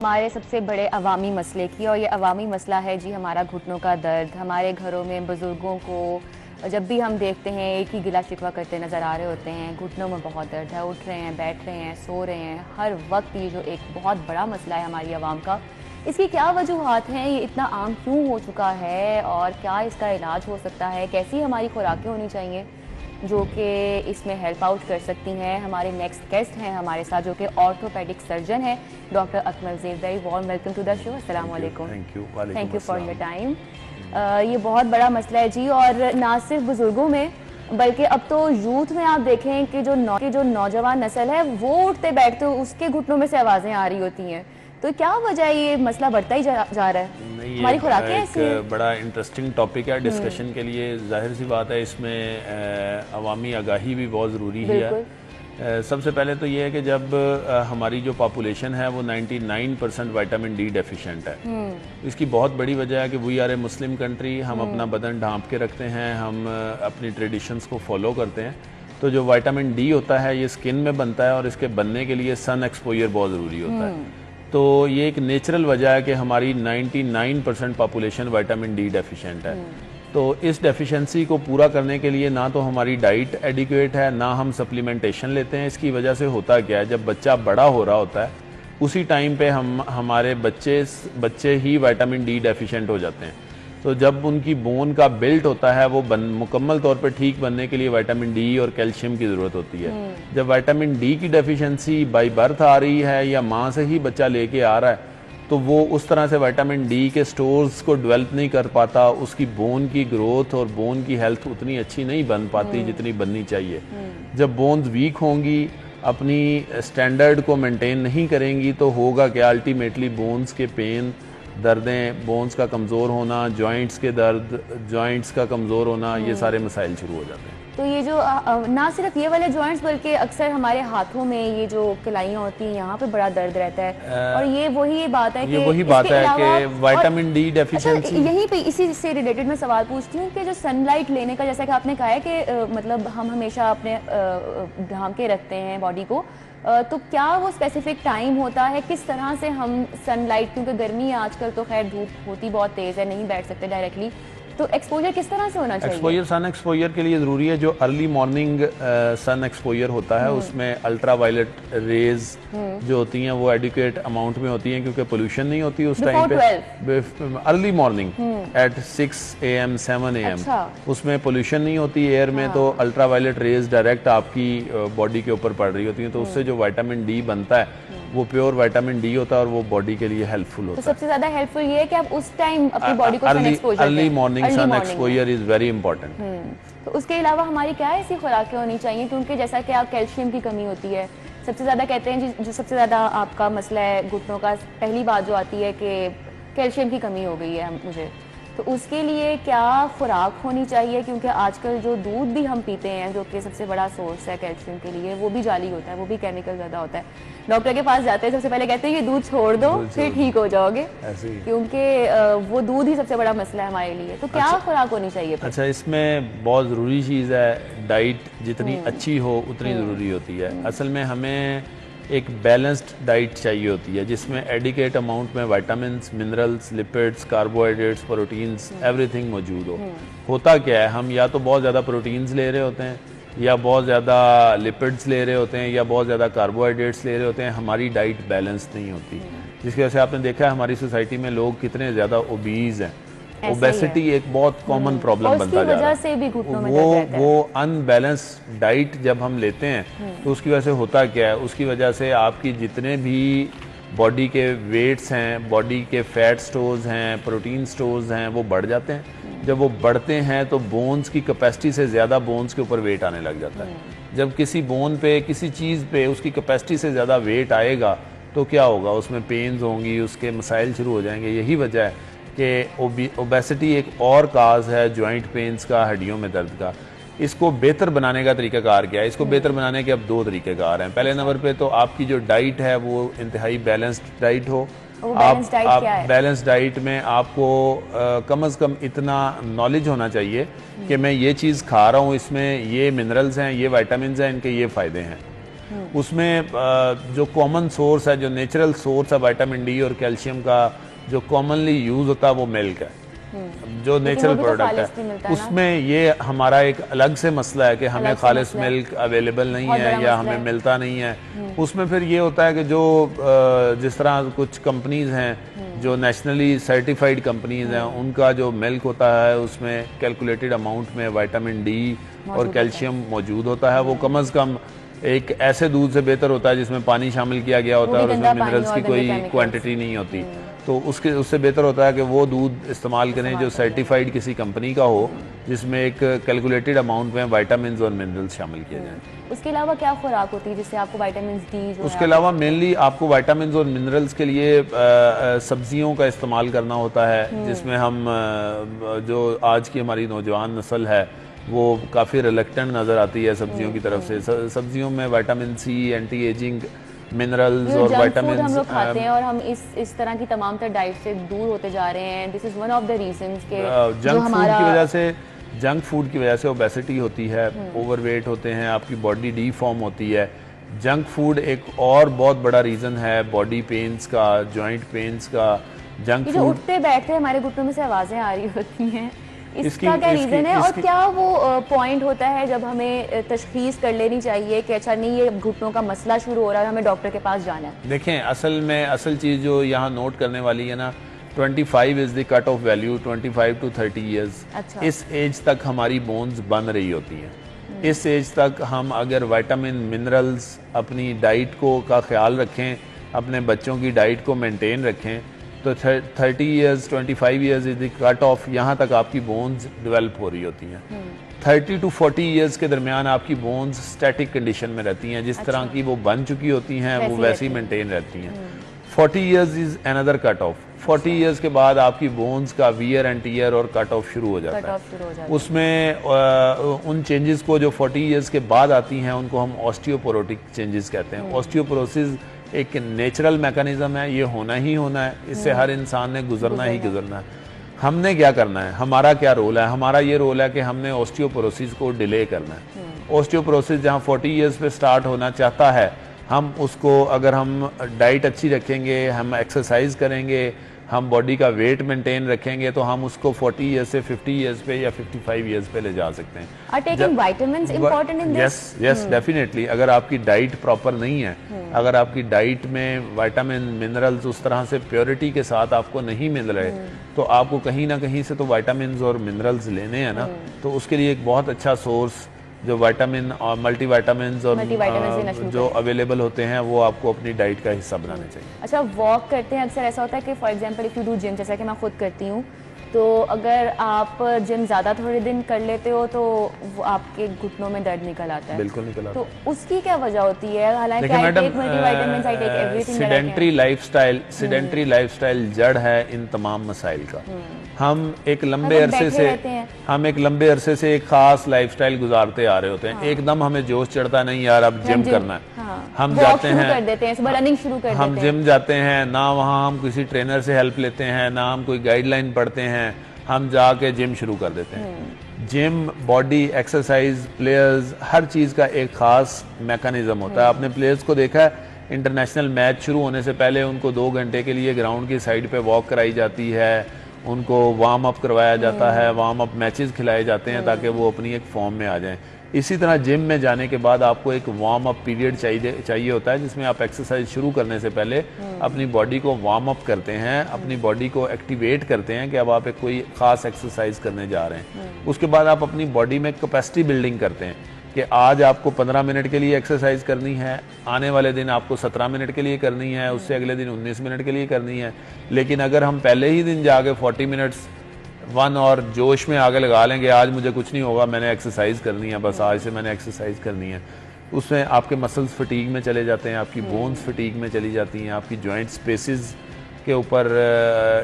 हमारे सबसे बड़े अवामी मसले की, और ये अवामी मसला है जी हमारा घुटनों का दर्द। हमारे घरों में बुज़ुर्गों को जब भी हम देखते हैं एक ही गिला शिकवा करते नज़र आ रहे होते हैं, घुटनों में बहुत दर्द है, उठ रहे हैं, बैठ रहे हैं, सो रहे हैं, हर वक्त ये जो एक बहुत बड़ा मसला है हमारी आवाम का, इसकी क्या वजूहात हैं, ये इतना आम क्यों हो चुका है और क्या इसका इलाज हो सकता है, कैसी हमारी खुराकें होनी चाहिए जो कि इसमें हेल्प आउट कर सकती हैं। हमारे नेक्स्ट गेस्ट हैं हमारे साथ जो कि ऑर्थोपेडिक सर्जन है doctor Akmal Zardari. Warm welcome to the show. अस्सलाम वालेकुम। Thank you for your time. ये बहुत बड़ा मसला है जी, और ना सिर्फ बुजुर्गों में बल्कि अब तो यूथ में आप देखें कि जो नौजवान नस्ल है वो उठते बैठते उसके घुटनों में से आवाज़ें आ रही होती हैं। तो क्या वजह है ये मसला बढ़ता ही जा रहा है? नहीं, हमारी खुराकें एक बड़ा इंटरेस्टिंग टॉपिक है डिस्कशन के लिए। जाहिर सी बात है इसमें अवामी आगाही भी बहुत ज़रूरी है। सबसे पहले तो ये है कि जब हमारी जो पॉपुलेशन है वो 99% विटामिन डी डेफिशिएंट है। इसकी बहुत बड़ी वजह है कि we are a Muslim country. हम अपना बदन ढांप के रखते हैं, हम अपनी ट्रेडिशंस को फॉलो करते हैं। तो जो विटामिन डी होता है ये स्किन में बनता है और इसके बनने के लिए सन एक्सपोजर बहुत ज़रूरी होता है। तो ये एक नेचुरल वजह है कि हमारी 99% पॉपुलेशन विटामिन डी डेफिशिएंट है। तो इस डेफिशिएंसी को पूरा करने के लिए ना तो हमारी डाइट एडिक्वेट है, ना हम सप्लीमेंटेशन लेते हैं। इसकी वजह से होता क्या है, जब बच्चा बड़ा हो रहा होता है उसी टाइम पे हमारे बच्चे ही विटामिन डी डेफिशिएंट हो जाते हैं। तो जब उनकी बोन का बिल्ट होता है वो मुकम्मल तौर पे ठीक बनने के लिए विटामिन डी और कैल्शियम की ज़रूरत होती है। जब विटामिन डी की डेफिशिएंसी बाय बर्थ आ रही है या माँ से ही बच्चा लेके आ रहा है तो वो उस तरह से विटामिन डी के स्टोर्स को डेवलप नहीं कर पाता, उसकी बोन की ग्रोथ और बोन की हेल्थ उतनी अच्छी नहीं बन पाती जितनी बननी चाहिए। जब बोन्स वीक होंगी, अपनी स्टैंडर्ड को मेंटेन नहीं करेंगी तो होगा क्या, अल्टीमेटली बोन्स के पेन, दर्दें, बोन्स का कमज़ोर होना, जॉइंट्स के दर्द, जॉइंट्स का कमज़ोर होना, ये सारे मसाइल शुरू हो जाते हैं। तो ये जो ना सिर्फ ये वाले जॉइंट्स बल्कि अक्सर हमारे हाथों में ये जो कलाइयाँ होती हैं यहाँ पे बड़ा दर्द रहता है, और ये वही बात है कि विटामिन डी डेफिशिएंसी। यहीं पे इसी से रिलेटेड मैं सवाल पूछती हूँ कि जो सनलाइट लेने का, जैसा कि आपने कहा है कि मतलब हम हमेशा अपने ढांक के रखते हैं बॉडी को, तो क्या वो स्पेसिफिक टाइम होता है, किस तरह से हम सनलाइट, क्योंकि गर्मी है आजकल तो खैर धूप होती बहुत तेज़ है, नहीं बैठ सकते डायरेक्टली, तो एक्सपोजर किस तरह से होना चाहिए? सन एक्सपोजर के लिए ज़रूरी है जो अर्ली मॉर्निंग सन एक्सपोजर होता है उसमें अल्ट्रा वायलेट रेज जो होती हैं वो एडिक्वेट अमाउंट में होती हैं, क्योंकि पोल्यूशन नहीं होती उस टाइम पे। Early morning at 6 AM 7 AM उसमें पोल्यूशन नहीं होती एयर में, तो अल्ट्रा वायलेट रेज डायरेक्ट आपकी बॉडी के ऊपर पड़ रही होती हैं, तो उससे जो विटामिन डी बनता है वो प्योर विटामिन डी होता है और वो बॉडी के लिए हेल्पफुल होता है। तो सबसे ज्यादा हेल्पफुल ये है कि आप उस टाइम अपनी बॉडी को सन एक्सपोजर दें। Early morning sun exposure is very important. तो उसके अलावा हमारी क्या ऐसी खुराकें होनी चाहिए, क्योंकि जैसा कि आप कैल्शियम की कमी होती है सबसे ज्यादा कहते हैं, जो सबसे ज्यादा आपका मसला है घुटनों का, पहली बात जो आती है कि कैल्शियम की कमी हो गई है मुझे, तो उसके लिए क्या खुराक होनी चाहिए? क्योंकि आजकल जो दूध भी हम पीते हैं जो कि सबसे बड़ा सोर्स है कैल्शियम के लिए, वो भी जाली होता है, वो भी केमिकल ज़्यादा होता है। डॉक्टर के पास जाते हैं सबसे पहले कहते हैं कि दूध छोड़ दो फिर ठीक हो जाओगे, क्योंकि वो दूध ही सबसे बड़ा मसला है हमारे लिए। तो क्या खुराक होनी चाहिए? अच्छा, इसमें बहुत ज़रूरी चीज़ है, डाइट जितनी अच्छी हो उतनी ज़रूरी होती है। असल में हमें एक बैलेंस्ड डाइट चाहिए होती है जिसमें एडिकेट अमाउंट में vitamins, minerals, lipids, carbohydrates, proteins, everything मौजूद हो। होता क्या है, हम या तो बहुत ज़्यादा प्रोटीन्स ले रहे होते हैं, या बहुत ज़्यादा लिपिड्स ले रहे होते हैं, या बहुत ज़्यादा कार्बोहाइड्रेट्स ले रहे होते हैं, हमारी डाइट बैलेंस नहीं होती, जिसकी वजह से आपने देखा है हमारी सोसाइटी में लोग कितने ज़्यादा ओबीज़ हैं। ओबेसिटी एक बहुत कॉमन प्रॉब्लम बनता जा रहा है। वो अनबैलेंस डाइट जब हम लेते हैं तो उसकी वजह से होता क्या है, उसकी वजह से आपकी जितने भी बॉडी के वेट्स हैं, बॉडी के फैट स्टोर्स हैं, प्रोटीन स्टोर्स हैं, वो बढ़ जाते हैं। जब वो बढ़ते हैं तो बोन्स की कैपेसिटी से ज़्यादा बोन्स के ऊपर वेट आने लग जाता है। जब किसी बोन पे, किसी चीज़ पे उसकी कैपेसिटी से ज़्यादा वेट आएगा तो क्या होगा, उसमें पेन्स होंगी, उसके मसाइल शुरू हो जाएंगे। यही वजह है कि ओबेसिटी एक और काज है जॉइंट पेन्स का, हड्डियों में दर्द का। इसको बेहतर बनाने का तरीकाकार क्या है? इसको बेहतर बनाने के अब दो तरीकेकार हैं। पहले नंबर पे तो आपकी जो डाइट है वो इंतहाई बैलेंस्ड डाइट हो। आप बैलेंस डाइट में आपको कम से कम इतना नॉलेज होना चाहिए कि मैं ये चीज़ खा रहा हूँ, इसमें ये मिनरल्स हैं, ये विटामिन्स हैं, इनके ये फ़ायदे हैं। उसमें जो कॉमन सोर्स है, जो नेचुरल सोर्स है विटामिन डी और कैल्शियम का जो कॉमनली यूज होता है वो मिल्क है, जो नेचुरल प्रोडक्ट है। उसमें ये हमारा एक अलग से मसला है कि हमें खालिस मिल्क अवेलेबल नहीं है या हमें मिलता नहीं है। उसमें फिर ये होता है कि जो जिस तरह कुछ कंपनीज हैं जो नेशनली सर्टिफाइड कंपनीज हैं, उनका जो मिल्क होता है उसमें कैलकुलेटेड अमाउंट में विटामिन डी और कैल्शियम मौजूद होता है। वो कम से कम एक ऐसे दूध से बेहतर होता है जिसमें पानी शामिल किया गया होता है और उसमें मिनरल्स की कोई क्वांटिटी नहीं होती। तो उससे बेहतर होता है कि वो दूध इस्तेमाल करें जो सर्टिफाइड किसी कंपनी का हो, जिसमें एक कैलकुलेटेड अमाउंट में विटामिन और मिनरल्स शामिल किए जाएं। उसके अलावा क्या खुराक होती है जिससे आपको विटामिन डी? उसके अलावा मेनली आपको विटामिन और मिनरल्स के लिए सब्जियों का इस्तेमाल करना होता है, जिसमें हम जो आज की हमारी नौजवान नस्ल है वो काफ़ी रिलेक्टेंट नज़र आती है सब्जियों की तरफ से। सब्जियों में vitamin C, anti ageing minerals और विटामिन हम लोग खाते हैं और हम इस तरह की तमाम तर डाइट से दूर होते जा रहे हैं। This is one of the reasons के जंक फूड की वजह से ओबेसिटी होती है, ओवरवेट होते हैं, आपकी बॉडी डीफॉर्म होती है। जंक फूड एक और बहुत बड़ा रीज़न है बॉडी पेन्स का, जॉइंट पेन्स का। जंक फूड, उठते बैठते हमारे घुटनों में से आवाज़ें आ रही होती हैं, इसका क्या रीज़न है? और क्या वो पॉइंट होता है जब हमें तशखीस कर लेनी चाहिए कि अच्छा नहीं, ये घुटनों का मसला शुरू हो रहा है, हमें डॉक्टर के पास जाना है? देखें, असल चीज़ जो यहाँ नोट करने वाली है ना, 25 is the cut off value, 25 to 30 years. अच्छा। इस एज तक हमारी बोन्स बन रही होती हैं। इस एज तक हम अगर विटामिन मिनरल्स अपनी डाइट को का ख्याल रखें, अपने बच्चों की डाइट को मेंटेन रखें, तो 30 years 25 years is the cut off, यहाँ तक आपकी बोन्स डेवलप हो रही होती हैं। 30 to 40 ईयर्स के दरमियान आपकी बोन्स स्टैटिक कंडीशन में रहती हैं, जिस तरह की वो बन चुकी होती हैं वो वैसी मेंटेन रहती हैं। 40 years is another cut off. 40 years के बाद आपकी बोन्स का वियर एंड टीयर और कट ऑफ शुरू हो जाता है। उसमें उन चेंजेस को जो 40 ईयर्स के बाद आती हैं उनको हम ऑस्टियोपोरोटिक चेंजेस कहते हैं। ऑस्टियोपोरोसिस एक नेचुरल मैकेनिज्म है, ये होना ही होना है, इससे हर इंसान ने गुजरना ही गुजरना है। हमने क्या करना है, हमारा क्या रोल है? हमारा ये रोल है कि हमने ऑस्टियोपोरोसिस को डिले करना है। ऑस्टियोपोरोसिस जहाँ 40 ईयर्स पे स्टार्ट होना चाहता है, हम उसको अगर हम डाइट अच्छी रखेंगे, हम एक्सरसाइज करेंगे, हम बॉडी का वेट मेंटेन रखेंगे, तो हम उसको 40 ईयर्स से 50 ईयर्स पे या 55 ईयर्स पे ले जा सकते हैं। Are taking vitamins important in this? Yes, definitely. अगर आपकी डाइट प्रॉपर नहीं है, अगर आपकी डाइट में विटामिन मिनरल्स उस तरह से प्योरिटी के साथ आपको नहीं मिल रहे, तो आपको कहीं ना कहीं से तो विटामिन और मिनरल्स लेने हैं ना। तो उसके लिए एक बहुत अच्छा सोर्स जो विटामिन और मल्टीविटामिन्स और जो अवेलेबल होते हैं वो आपको अपनी डाइट का हिस्सा बनाने चाहिए। अच्छा, वॉक करते हैं अक्सर ऐसा होता है कि for example if you do gym, जैसा कि मैं खुद करती हूँ, तो अगर आप जिम ज़्यादा थोड़े दिन कर लेते हो तो वो आपके घुटनों में दर्द निकल आता है। बिल्कुल निकल आता है। तो उसकी क्या वजह होती है? हालांकि सिडेंट्री लाइफस्टाइल जड़ है इन तमाम मसाइल का। हम एक लंबे अरसे से एक खास लाइफस्टाइल गुजारते आ रहे होते हैं। एकदम हमें जोश चढ़ता नहीं यार अब जिम करना है, हम जाते हैं, रनिंग शुरू कर देते हैं, हम जिम जाते हैं ना, वहाँ हम किसी ट्रेनर से हेल्प लेते हैं, ना हम कोई गाइडलाइन पढ़ते हैं, हम जाके जिम शुरू कर देते हैं। जिम, बॉडी, एक्सरसाइज, प्लेयर्स, हर चीज़ का एक खास मैकेनिज्म होता है। आपने प्लेयर्स को देखा है, इंटरनेशनल मैच शुरू होने से पहले उनको 2 घंटे के लिए ग्राउंड की साइड पे वॉक कराई जाती है, उनको वार्म अप करवाया जाता है, वार्म अप मैचेस खिलाए जाते हैं ताकि वो अपनी एक फॉर्म में आ जाएं। इसी तरह जिम में जाने के बाद आपको एक वार्म अप पीरियड चाहिए होता है, जिसमें आप एक्सरसाइज शुरू करने से पहले अपनी बॉडी को वार्म अप करते हैं, अपनी बॉडी को एक्टिवेट करते हैं कि अब आप एक कोई खास एक्सरसाइज करने जा रहे हैं। उसके बाद आप अपनी बॉडी में कैपेसिटी बिल्डिंग करते हैं कि आज आपको 15 मिनट के लिए एक्सरसाइज करनी है, आने वाले दिन आपको 17 मिनट के लिए करनी है, उससे अगले दिन 19 मिनट के लिए करनी है। लेकिन अगर हम पहले ही दिन जाके 40 मिनट्स 1 और जोश में आगे लगा लेंगे, आज मुझे कुछ नहीं होगा, मैंने एक्सरसाइज करनी है, बस आज से मैंने एक्सरसाइज करनी है, उसमें आपके मसल्स फटीग में चले जाते हैं, आपकी बोन्स फटीग में चली जाती हैं, आपकी जॉइंट स्पेसिस के ऊपर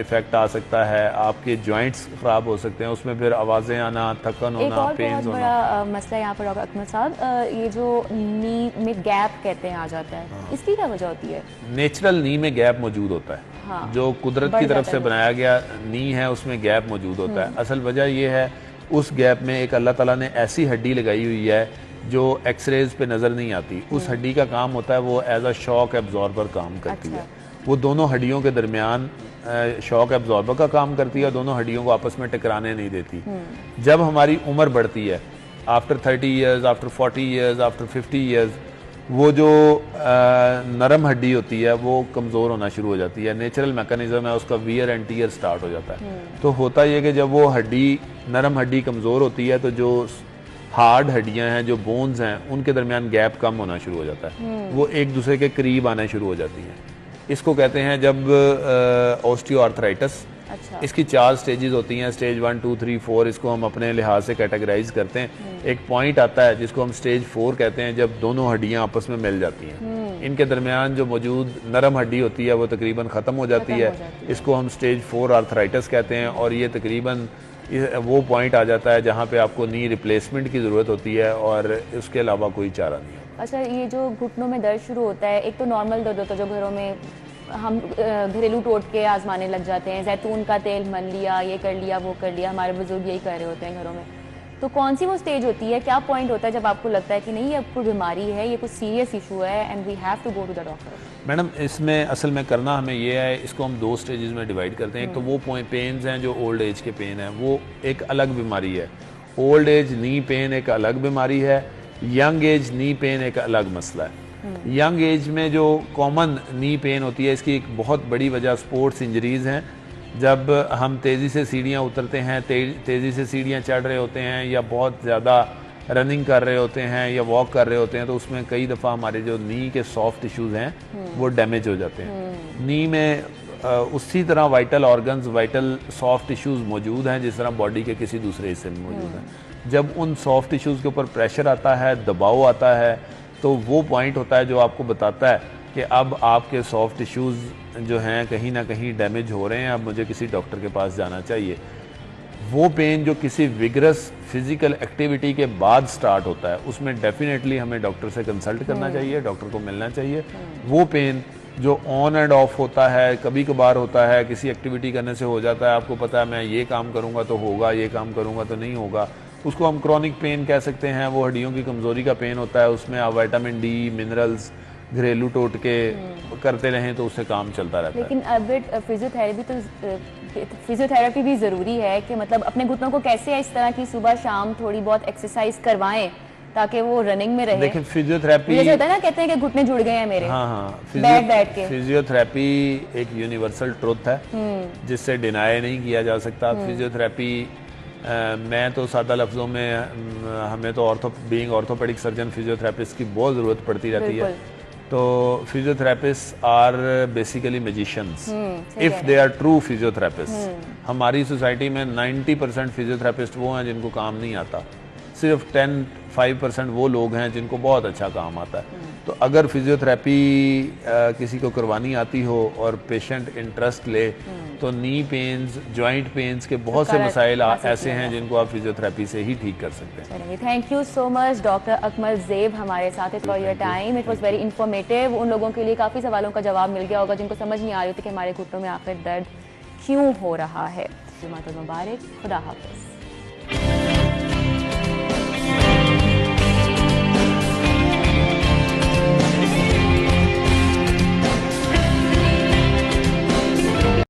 इफेक्ट आ सकता है, आपके जॉइंट्स खराब हो सकते हैं, उसमें फिर आवाज़ें आना, थकन होना, पेन्स होना। बड़ा मसला यहाँ पर डॉक्टर अकमल साहब, ये जो नी में गैप कहते हैं आ जाता है, इसकी क्या वजह होती है? नेचुरल नी में गैप मौजूद होता है, जो कुदरत की तरफ से बनाया गया नी है उसमें गैप मौजूद होता है। असल वजह ये है, उस गैप में एक अल्लाह ताला ने ऐसी हड्डी लगाई हुई है जो एक्सरेज पे नज़र नहीं आती, उस हड्डी का काम होता है वो एज अ शॉक एब्जॉर्बर काम करती है। वो दोनों हड्डियों के दरमियान शॉक एब्जॉर्बर का काम करती है, दोनों हड्डियों को आपस में टकराने नहीं देती। जब हमारी उम्र बढ़ती है, after 30 years, after 40 years, after 50 years, वो जो नरम हड्डी होती है वो कमज़ोर होना शुरू हो जाती है। नेचुरल मैकेनिज्म है उसका, वियर एंड टीयर स्टार्ट हो जाता है। तो होता ये कि जब वो हड्डी, नरम हड्डी कमज़ोर होती है तो जो हार्ड हड्डियां हैं, जो बोन्स हैं, उनके दरमियान गैप कम होना शुरू हो जाता है, वो एक दूसरे के करीब आने शुरू हो जाती हैं। इसको कहते हैं जब ऑस्टियोआर्थराइटिस। अच्छा। इसकी 4 स्टेजेस होती हैं, स्टेज 1, 2, 3, 4, इसको हम अपने लिहाज से कैटेगराइज करते हैं। एक पॉइंट आता है जिसको हम स्टेज 4 कहते हैं, जब दोनों हड्डियां आपस में मिल जाती हैं। इनके दरमियान जो मौजूद नरम हड्डी होती है वो तकरीबन ख़त्म हो जाती है। इसको हम स्टेज 4 आर्थराइटिस कहते हैं, और ये तकरीबन वो पॉइंट आ जाता है जहाँ पे आपको नी रिप्लेसमेंट की ज़रूरत होती है और उसके अलावा कोई चारा नहीं है। अच्छा, ये जो घुटनों में दर्द शुरू होता है, एक तो नॉर्मल दर्द होता है जो घरों में हम घरेलू टोटके आजमाने लग जाते हैं, जैतून का तेल मन लिया, ये कर लिया, वो कर लिया, हमारे बुजुर्ग यही कर रहे होते हैं घरों में। तो कौन सी वो स्टेज होती है, क्या पॉइंट होता है जब आपको लगता है कि नहीं ये अब कोई बीमारी है, ये कुछ सीरियस इशू है and we have to go to the doctor? Madam, इसमें असल में करना हमें ये है, इसको हम 2 स्टेजेस में डिवाइड करते हैं। एक तो वो पेन्स हैं जो ओल्ड एज के पेन हैं, वो एक अलग बीमारी है। ओल्ड एज नी पेन एक अलग बीमारी है, यंग एज नी पेन एक अलग मसला है। यंग एज में जो कॉमन नी पेन होती है, इसकी एक बहुत बड़ी वजह स्पोर्ट्स इंजरीज हैं। जब हम तेज़ी से सीढ़ियाँ उतरते हैं, तेज़ी से सीढ़ियाँ चढ़ रहे होते हैं, या बहुत ज़्यादा रनिंग कर रहे होते हैं या वॉक कर रहे होते हैं, तो उसमें कई दफ़ा हमारे जो नी के सॉफ्ट टिश्यूज़ हैं वो डैमेज हो जाते हैं। नी में उसी तरह vital organs, vital soft tissues मौजूद हैं जिस तरह बॉडी के किसी दूसरे हिस्से में मौजूद हैं। जब उन सॉफ्ट टिश्यूज़ के ऊपर प्रेशर आता है, दबाव आता है, तो वो पॉइंट होता है जो आपको बताता है कि अब आपके सॉफ्ट टिश्यूज़ जो हैं कहीं ना कहीं डैमेज हो रहे हैं, अब मुझे किसी डॉक्टर के पास जाना चाहिए। वो पेन जो किसी विगरस फिजिकल एक्टिविटी के बाद स्टार्ट होता है, उसमें डेफिनेटली हमें डॉक्टर से कंसल्ट करना चाहिए, डॉक्टर को मिलना चाहिए। वो पेन जो ऑन एंड ऑफ होता है, कभी कभार होता है, किसी एक्टिविटी करने से हो जाता है, आपको पता है मैं ये काम करूँगा तो होगा, ये काम करूँगा तो नहीं होगा, उसको हम क्रॉनिक पेन कह सकते हैं। वो हड्डियों की कमज़ोरी का पेन होता है, उसमें आप विटामिन डी, मिनरल्स, घरेलू टोटके करते रहें तो उससे काम चलता रहता है। लेकिन अब फिजियोथेरेपी भी ज़रूरी है कि मतलब अपने घुटनों को कैसे इस तरह की सुबह शाम थोड़ी बहुत एक्सरसाइज करवाएं ताकि वो रनिंग में रहे। देखिए, फिजियोथेरेपी जैसे होता है ना, कहते हैं कि घुटने जुड़ गए हैं मेरे। हाँ, बैठ के फिजियोथेरेपी एक यूनिवर्सल ट्रुथ है जिससे डिनाई नहीं किया जा सकता। फिजियोथेरेपी मैं तो सादा लफ्ज़ों में, हमें तो बीइंग ऑर्थोपेडिक सर्जन फिजियोथेरेपिस्ट की बहुत ज़रूरत पड़ती रहती है। तो physiotherapists are basically magicians if they are true physiotherapists. हमारी सोसाइटी में 90% फिजियोथेरेपिस्ट वो हैं जिनको काम नहीं आता, सिर्फ 5% वो लोग हैं जिनको बहुत अच्छा काम आता है। तो अगर फिजियोथेरेपी किसी को करवानी आती हो और पेशेंट इंटरेस्ट ले, तो नी पेन्स, जॉइंट पेन्स के बहुत से मसाइल ऐसे हैं जिनको आप फिजियोथेरेपी से ही ठीक कर सकते हैं। Thank you so much doctor Akmal ज़ेब हमारे साथ for your time. It was very informative. उन लोगों के लिए काफ़ी सवालों का जवाब मिल गया होगा जिनको समझ नहीं आ रही थी कि हमारे घुटनों में आखिर दर्द क्यों हो रहा है। जुमातुल मुबारक, खुदा हाफिज़।